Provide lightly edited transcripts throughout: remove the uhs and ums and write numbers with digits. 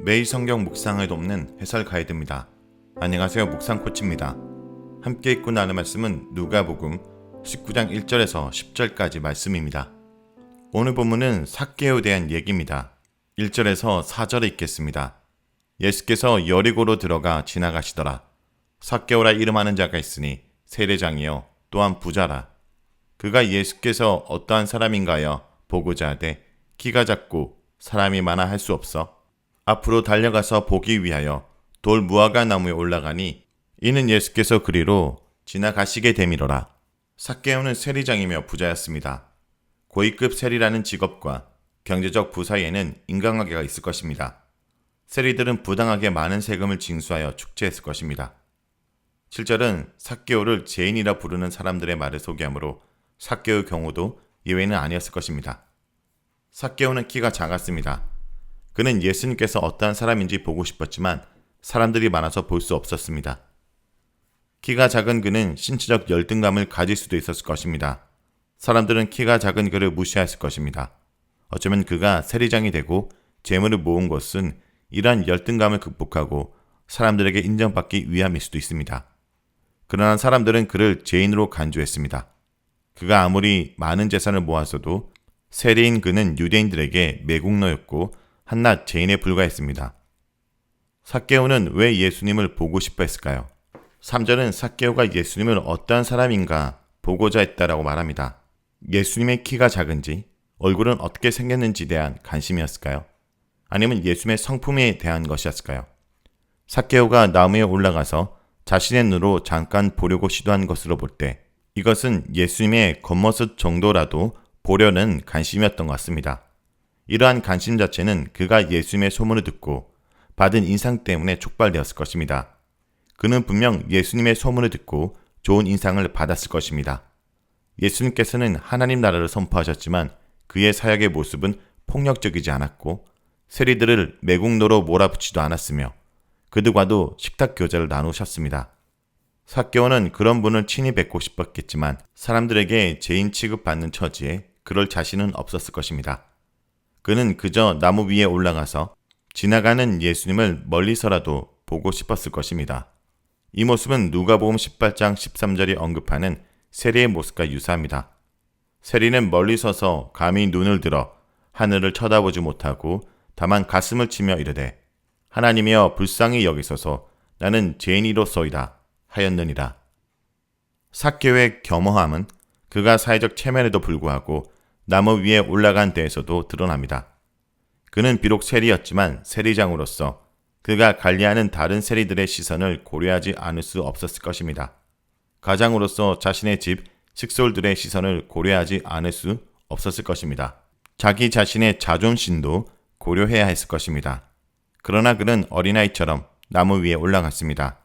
매일 성경 묵상을 돕는 해설 가이드입니다. 안녕하세요. 묵상 코치입니다. 함께 읽고 나눌 말씀은 누가복음 19장 1절에서 10절까지 말씀입니다. 오늘 본문은 삭개오에 대한 얘기입니다. 1절에서 4절에 읽겠습니다. 예수께서 여리고로 들어가 지나가시더라. 삭개오라 이름하는 자가 있으니 세례장이요 또한 부자라. 그가 예수께서 어떠한 사람인가여 보고자 하되 키가 작고 사람이 많아 할 수 없어 앞으로 달려가서 보기 위하여 돌 무화과 나무에 올라가니 이는 예수께서 그리로 지나가시게 됨이로라. 삭개오는 세리장이며 부자였습니다. 고위급 세리라는 직업과 경제적 부 사이에는 인간관계가 있을 것입니다. 세리들은 부당하게 많은 세금을 징수하여 축제했을 것입니다. 7절은 삭개오를 죄인이라 부르는 사람들의 말을 소개하므로 삭개오의 경우도 예외는 아니었을 것입니다. 삭개오는 키가 작았습니다. 그는 예수님께서 어떠한 사람인지 보고 싶었지만 사람들이 많아서 볼 수 없었습니다. 키가 작은 그는 신체적 열등감을 가질 수도 있었을 것입니다. 사람들은 키가 작은 그를 무시했을 것입니다. 어쩌면 그가 세리장이 되고 재물을 모은 것은 이러한 열등감을 극복하고 사람들에게 인정받기 위함일 수도 있습니다. 그러나 사람들은 그를 죄인으로 간주했습니다. 그가 아무리 많은 재산을 모았어도 세리인 그는 유대인들에게 매국노였고 한낱 죄인에 불과했습니다. 삭개오는 왜 예수님을 보고 싶어 했을까요? 3절은 삭개오가 예수님을 어떠한 사람인가 보고자 했다라고 말합니다. 예수님의 키가 작은지 얼굴은 어떻게 생겼는지에 대한 관심이었을까요? 아니면 예수님의 성품에 대한 것이었을까요? 삭개오가 나무에 올라가서 자신의 눈으로 잠깐 보려고 시도한 것으로 볼 때 이것은 예수님의 겉모습 정도라도 보려는 관심이었던 것 같습니다. 이러한 관심 자체는 그가 예수님의 소문을 듣고 받은 인상 때문에 촉발되었을 것입니다. 그는 분명 예수님의 소문을 듣고 좋은 인상을 받았을 것입니다. 예수님께서는 하나님 나라를 선포하셨지만 그의 사역의 모습은 폭력적이지 않았고 세리들을 매국노로 몰아붙이지도 않았으며 그들과도 식탁 교제를 나누셨습니다. 삭개오는 그런 분을 친히 뵙고 싶었겠지만 사람들에게 죄인 취급받는 처지에 그럴 자신은 없었을 것입니다. 그는 그저 나무 위에 올라가서 지나가는 예수님을 멀리서라도 보고 싶었을 것입니다. 이 모습은 누가복음 18장 13절이 언급하는 세리의 모습과 유사합니다. 세리는 멀리 서서 감히 눈을 들어 하늘을 쳐다보지 못하고 다만 가슴을 치며 이르되 하나님이여 불쌍히 여기소서 나는 죄인이로소이다 하였느니라. 삭개오의 겸허함은 그가 사회적 체면에도 불구하고 나무 위에 올라간 데에서도 드러납니다. 그는 비록 세리였지만 세리장으로서 그가 관리하는 다른 세리들의 시선을 고려하지 않을 수 없었을 것입니다. 가장으로서 자신의 집 식솔들의 시선을 고려하지 않을 수 없었을 것입니다. 자기 자신의 자존심도 고려해야 했을 것입니다. 그러나 그는 어린아이처럼 나무 위에 올라갔습니다.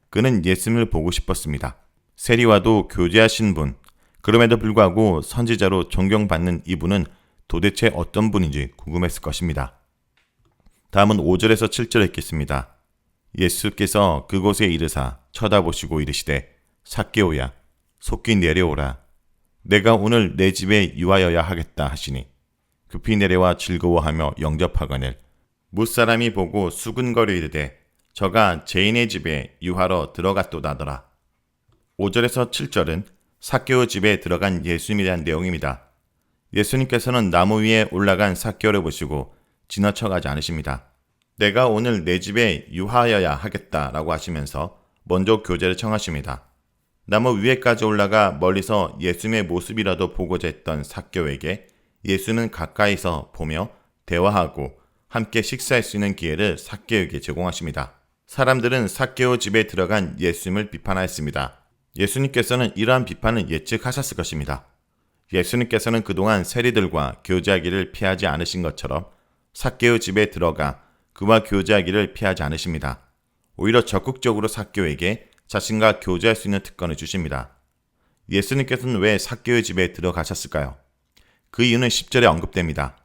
그는 예수님을 보고 싶었습니다. 세리와도 교제하신 분, 그럼에도 불구하고 선지자로 존경받는 이분은 도대체 어떤 분인지 궁금했을 것입니다. 다음은 5절에서 7절에 읽겠습니다. 예수께서 그곳에 이르사 쳐다보시고 이르시되 삭개오야 속히 내려오라. 내가 오늘 내 집에 유하여야 하겠다 하시니 급히 내려와 즐거워하며 영접하거늘 무사람이 보고 수근거려 이르되 저가 죄인의 집에 유하러 들어갔도다더라. 5절에서 7절은 삭개오 집에 들어간 예수님에 대한 내용입니다. 예수님께서는 나무 위에 올라간 삭개오를 보시고 지나쳐가지 않으십니다. 내가 오늘 내 집에 유하여야 하겠다라고 하시면서 먼저 교제를 청하십니다. 나무 위에까지 올라가 멀리서 예수님의 모습이라도 보고자 했던 삭개오에게 예수는 가까이서 보며 대화하고 함께 식사할 수 있는 기회를 삭개오에게 제공하십니다. 사람들은 삭개오 집에 들어간 예수님을 비판하였습니다. 예수님께서는 이러한 비판을 예측하셨을 것입니다. 예수님께서는 그동안 세리들과 교제하기를 피하지 않으신 것처럼 삭개오 집에 들어가 그와 교제하기를 피하지 않으십니다. 오히려 적극적으로 삭개오에게 자신과 교제할 수 있는 특권을 주십니다. 예수님께서는 왜 삭개오 집에 들어가셨을까요? 그 이유는 10절에 언급됩니다.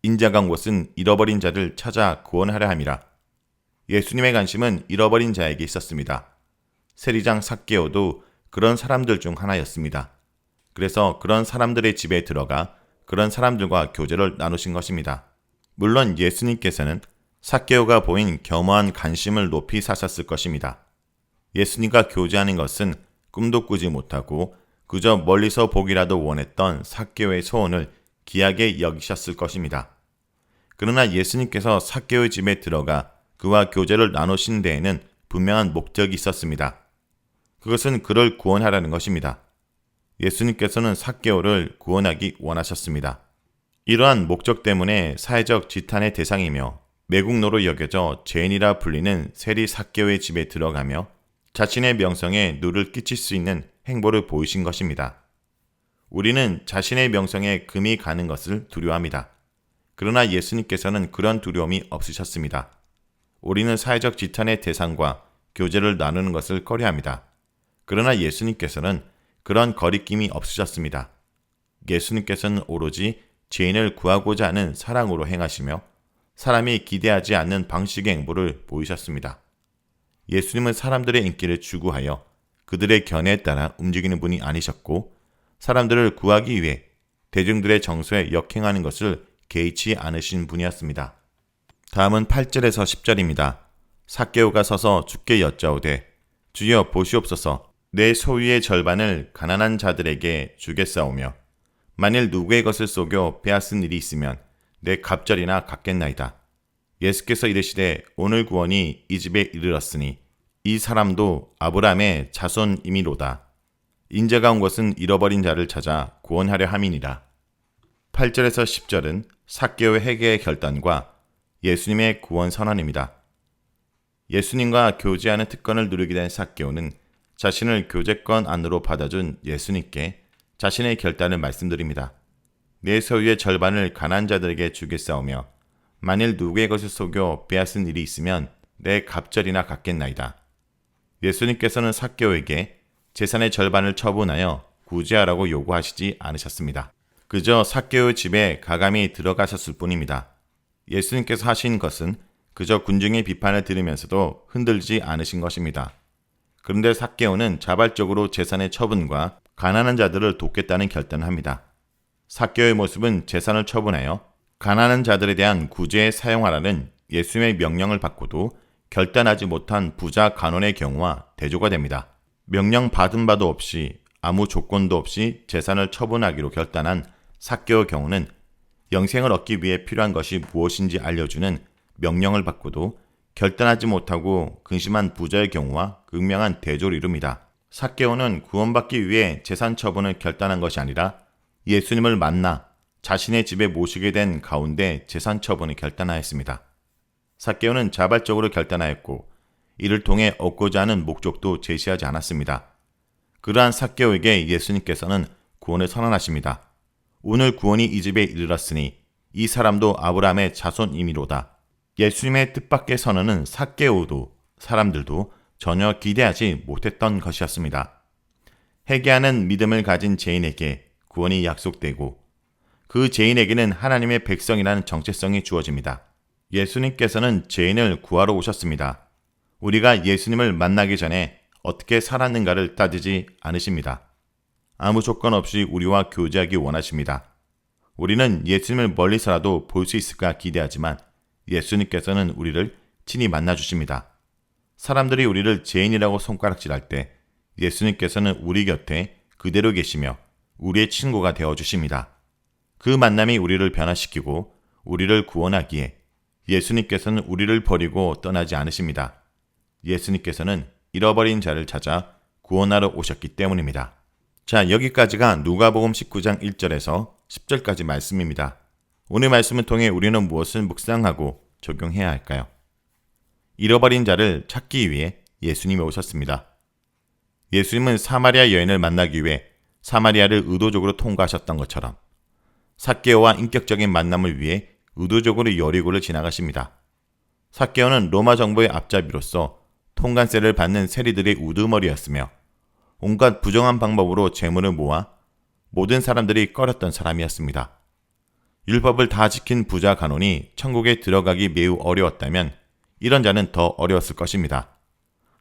인자가 온 곳은 잃어버린 자를 찾아 구원하려 함이라. 예수님의 관심은 잃어버린 자에게 있었습니다. 세리장 삭개오도 그런 사람들 중 하나였습니다. 그래서 그런 사람들의 집에 들어가 그런 사람들과 교제를 나누신 것입니다. 물론 예수님께서는 삭개오가 보인 겸허한 관심을 높이 사셨을 것입니다. 예수님과 교제하는 것은 꿈도 꾸지 못하고 그저 멀리서 보기라도 원했던 삭개오의 소원을 귀하게 여기셨을 것입니다. 그러나 예수님께서 삭개오의 집에 들어가 그와 교제를 나누신 데에는 분명한 목적이 있었습니다. 그것은 그를 구원하라는 것입니다. 예수님께서는 삭개오를 구원하기 원하셨습니다. 이러한 목적 때문에 사회적 지탄의 대상이며 매국노로 여겨져 죄인이라 불리는 세리 삭개오의 집에 들어가며 자신의 명성에 누를 끼칠 수 있는 행보를 보이신 것입니다. 우리는 자신의 명성에 금이 가는 것을 두려워합니다. 그러나 예수님께서는 그런 두려움이 없으셨습니다. 우리는 사회적 지탄의 대상과 교제를 나누는 것을 꺼려합니다. 그러나 예수님께서는 그런 거리낌이 없으셨습니다. 예수님께서는 오로지 죄인을 구하고자 하는 사랑으로 행하시며 사람이 기대하지 않는 방식의 행보를 보이셨습니다. 예수님은 사람들의 인기를 추구하여 그들의 견해에 따라 움직이는 분이 아니셨고 사람들을 구하기 위해 대중들의 정서에 역행하는 것을 개의치 않으신 분이었습니다. 다음은 8절에서 10절입니다. 삭개오가 서서 주께 여짜오되 주여 보시옵소서 내 소유의 절반을 가난한 자들에게 주겠사오며 만일 누구의 것을 속여 빼앗은 일이 있으면 내 갑절이나 갚겠나이다. 예수께서 이르시되 오늘 구원이 이 집에 이르렀으니 이 사람도 아브라함의 자손이미로다. 인자가 온 것은 잃어버린 자를 찾아 구원하려 함이니라. 8절에서 10절은 삭개오의 회개의 결단과 예수님의 구원 선언입니다. 예수님과 교제하는 특권을 누리게 된 삭개오는 자신을 교제권 안으로 받아준 예수님께 자신의 결단을 말씀드립니다. 내 소유의 절반을 가난한 자들에게 주겠사오며 만일 누구의 것을 속여 빼앗은 일이 있으면 내 갑절이나 갚겠나이다. 예수님께서는 삭개오에게 재산의 절반을 처분하여 구제하라고 요구하시지 않으셨습니다. 그저 삭개오의 집에 가감히 들어가셨을 뿐입니다. 예수님께서 하신 것은 그저 군중의 비판을 들으면서도 흔들지 않으신 것입니다. 그런데 삭개오는 자발적으로 재산의 처분과 가난한 자들을 돕겠다는 결단을 합니다. 삭개오의 모습은 재산을 처분하여 가난한 자들에 대한 구제에 사용하라는 예수님의 명령을 받고도 결단하지 못한 부자 간원의 경우와 대조가 됩니다. 명령 받은 바도 없이 아무 조건도 없이 재산을 처분하기로 결단한 삭개오의 경우는 영생을 얻기 위해 필요한 것이 무엇인지 알려주는 명령을 받고도 결단하지 못하고 근심한 부자의 경우와 극명한 대조를 이룹니다. 삭개오는 구원받기 위해 재산 처분을 결단한 것이 아니라 예수님을 만나 자신의 집에 모시게 된 가운데 재산 처분을 결단하였습니다. 삭개오는 자발적으로 결단하였고 이를 통해 얻고자 하는 목적도 제시하지 않았습니다. 그러한 삭개오에게 예수님께서는 구원을 선언하십니다. 오늘 구원이 이 집에 이르렀으니 이 사람도 아브라함의 자손이미로다. 예수님의 뜻밖의 선언은 삭개오도 사람들도 전혀 기대하지 못했던 것이었습니다. 회개하는 믿음을 가진 죄인에게 구원이 약속되고 그 죄인에게는 하나님의 백성이라는 정체성이 주어집니다. 예수님께서는 죄인을 구하러 오셨습니다. 우리가 예수님을 만나기 전에 어떻게 살았는가를 따지지 않으십니다. 아무 조건 없이 우리와 교제하기 원하십니다. 우리는 예수님을 멀리서라도 볼 수 있을까 기대하지만 예수님께서는 우리를 친히 만나주십니다. 사람들이 우리를 죄인이라고 손가락질할 때 예수님께서는 우리 곁에 그대로 계시며 우리의 친구가 되어주십니다. 그 만남이 우리를 변화시키고 우리를 구원하기에 예수님께서는 우리를 버리고 떠나지 않으십니다. 예수님께서는 잃어버린 자를 찾아 구원하러 오셨기 때문입니다. 자, 여기까지가 누가복음 19장 1절에서 10절까지 말씀입니다. 오늘 말씀을 통해 우리는 무엇을 묵상하고 적용해야 할까요? 잃어버린 자를 찾기 위해 예수님이 오셨습니다. 예수님은 사마리아 여인을 만나기 위해 사마리아를 의도적으로 통과하셨던 것처럼 삭개오와 인격적인 만남을 위해 의도적으로 여리고를 지나가십니다. 삭개오는 로마 정부의 앞잡이로서 통관세를 받는 세리들의 우두머리였으며 온갖 부정한 방법으로 재물을 모아 모든 사람들이 꺼렸던 사람이었습니다. 율법을 다 지킨 부자 간원이 천국에 들어가기 매우 어려웠다면 이런 자는 더 어려웠을 것입니다.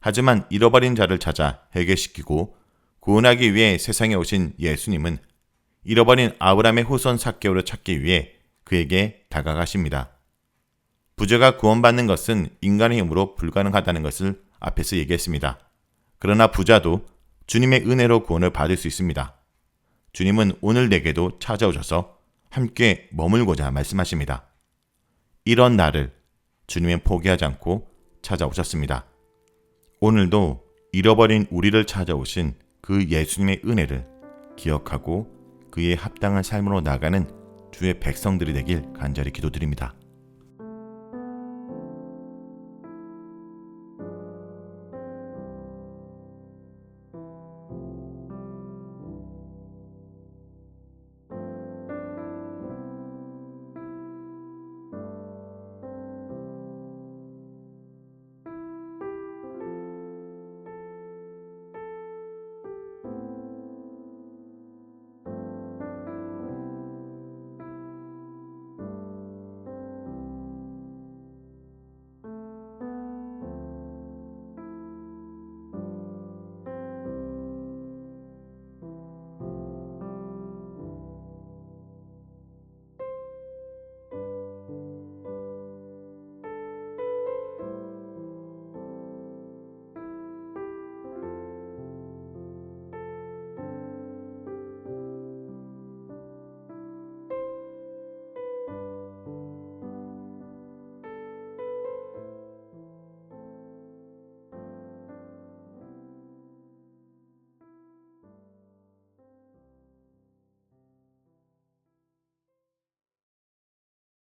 하지만 잃어버린 자를 찾아 해결시키고 구원하기 위해 세상에 오신 예수님은 잃어버린 아브라함의 후손 삭개오를 찾기 위해 그에게 다가가십니다. 부자가 구원받는 것은 인간의 힘으로 불가능하다는 것을 앞에서 얘기했습니다. 그러나 부자도 주님의 은혜로 구원을 받을 수 있습니다. 주님은 오늘 내게도 찾아오셔서 함께 머물고자 말씀하십니다. 이런 나를 주님은 포기하지 않고 찾아오셨습니다. 오늘도 잃어버린 우리를 찾아오신 그 예수님의 은혜를 기억하고 그에 합당한 삶으로 나가는 주의 백성들이 되길 간절히 기도드립니다.